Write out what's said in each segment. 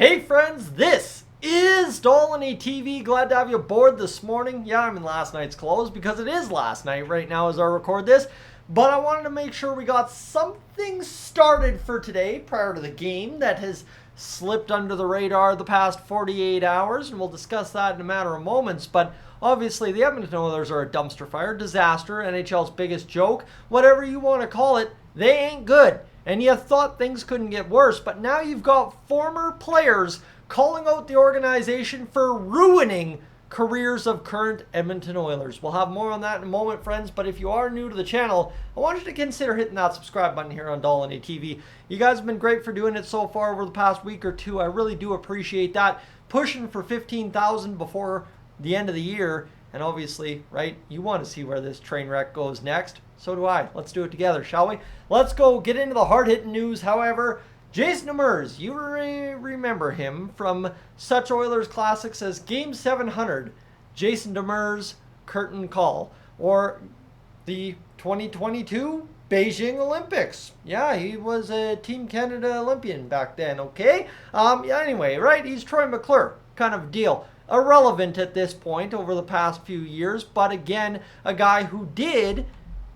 Hey friends, this is Dolynny TV. Glad to have you aboard this morning. Yeah, I'm in last night's clothes because it is last night right now as I record this. But I wanted to make sure we got something started for today prior to the game that has slipped under the radar the past 48 hours. And we'll discuss that in a matter of moments. But obviously the Edmonton Oilers are a dumpster fire, disaster, NHL's biggest joke. Whatever you want to call it, they ain't good. And you thought things couldn't get worse, but now you've got former players calling out the organization for ruining careers of current Edmonton Oilers. We'll have more on that in a moment, friends, but if you are new to the channel, I want you to consider hitting that subscribe button here on Dolynny TV. You guys have been great for doing it so far over the past week or two. I really do appreciate that. Pushing for 15,000 before the end of the year, and obviously, right, you want to see where this train wreck goes next. So do I. Let's do it together, shall we? Let's go get into the hard-hitting news, however. Jason Demers, you remember him from such Oilers classics as Game 700, Jason Demers Curtain Call, or the 2022 Beijing Olympics. Yeah, he was a Team Canada Olympian back then, okay? Yeah, anyway, right, he's Troy McClure kind of deal. Irrelevant at this point over the past few years, but again, a guy who did,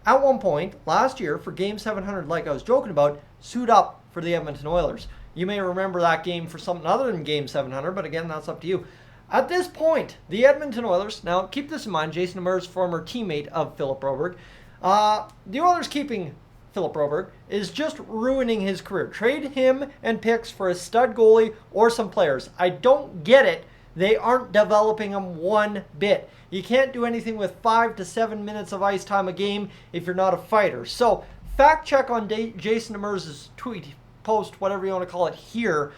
at one point last year for Game 700, like I was joking about, suit up for the Edmonton Oilers. You may remember that game for something other than Game 700, but again, that's up to you. At this point, the Edmonton Oilers, now keep this in mind, Jason Demers, former teammate of Philip Broberg, the Oilers keeping Philip Broberg is just ruining his career. Trade him and picks for a stud goalie or some players. I don't get it. They aren't developing him one bit. You can't do anything with 5 to 7 minutes of ice time a game if you're not a fighter. So, fact check on Jason Demers' tweet, post, whatever you want to call it here.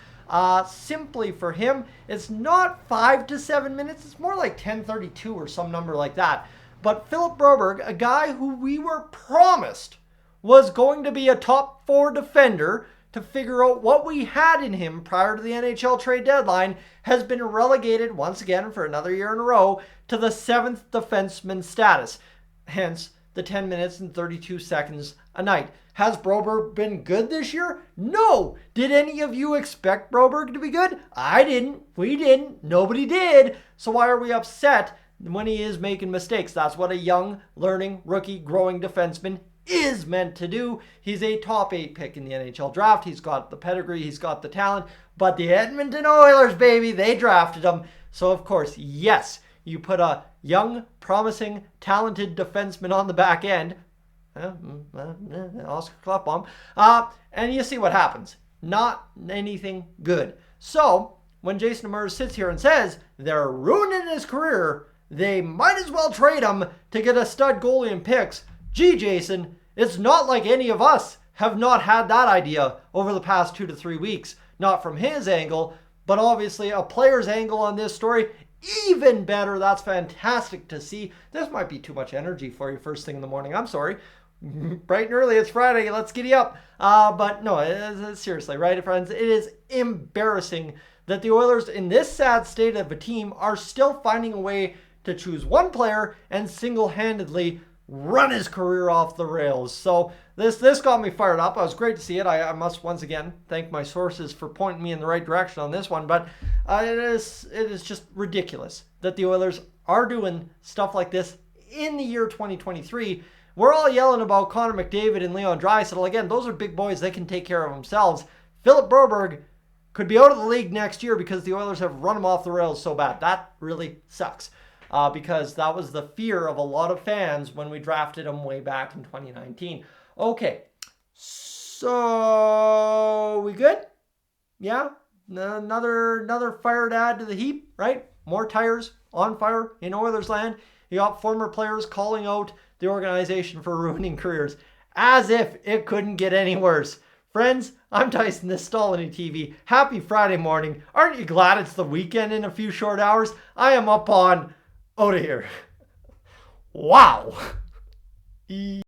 Simply for him, it's not 5 to 7 minutes. It's more like 10:32 or some number like that. But Philip Broberg, a guy who we were promised was going to be a top 4 defender, to figure out what we had in him prior to the NHL trade deadline, has been relegated once again for another year in a row to the 7th defenseman status. Hence, the 10 minutes and 32 seconds a night. Has Broberg been good this year? No! Did any of you expect Broberg to be good? I didn't. We didn't. Nobody did. So why are we upset when he is making mistakes? That's what a young, learning, rookie, growing defenseman is meant to do. He's a top 8 pick in the NHL draft. He's got the pedigree, he's got the talent, but the Edmonton Oilers, baby, they drafted him. So of course, yes, you put a young, promising, talented defenseman on the back end, Oscar Klefbom, and you see what happens. Not anything good. So when Jason Demers sits here and says they're ruining his career, they might as well trade him to get a stud goalie and picks. Gee, Jason, it's not like any of us have not had that idea over the past 2 to 3 weeks. Not from his angle, but obviously a player's angle on this story. Even better. That's fantastic to see. This might be too much energy for you first thing in the morning. I'm sorry. Bright and early. It's Friday. Let's giddy up. But no, seriously, right, friends? It is embarrassing that the Oilers, in this sad state of a team, are still finding a way to choose one player and single-handedly run his career off the rails. So this got me fired up. It was great to see it. I must once again thank my sources for pointing me in the right direction on this one. But it is just ridiculous that the Oilers are doing stuff like this in the year 2023. We're all yelling about Connor McDavid and Leon Draisaitl. Again, those are big boys. They can take care of themselves. Philip Broberg could be out of the league next year because the Oilers have run him off the rails so bad. That really sucks. Because that was the fear of a lot of fans when we drafted him way back in 2019. Okay, so we good? Yeah, another fire to add to the heap, right? More tires on fire in Oilers land. You got former players calling out the organization for ruining careers, as if it couldn't get any worse. Friends, I'm Tyson, this is Dolynny TV. Happy Friday morning. Aren't you glad it's the weekend in a few short hours? I am up on out of here. Wow.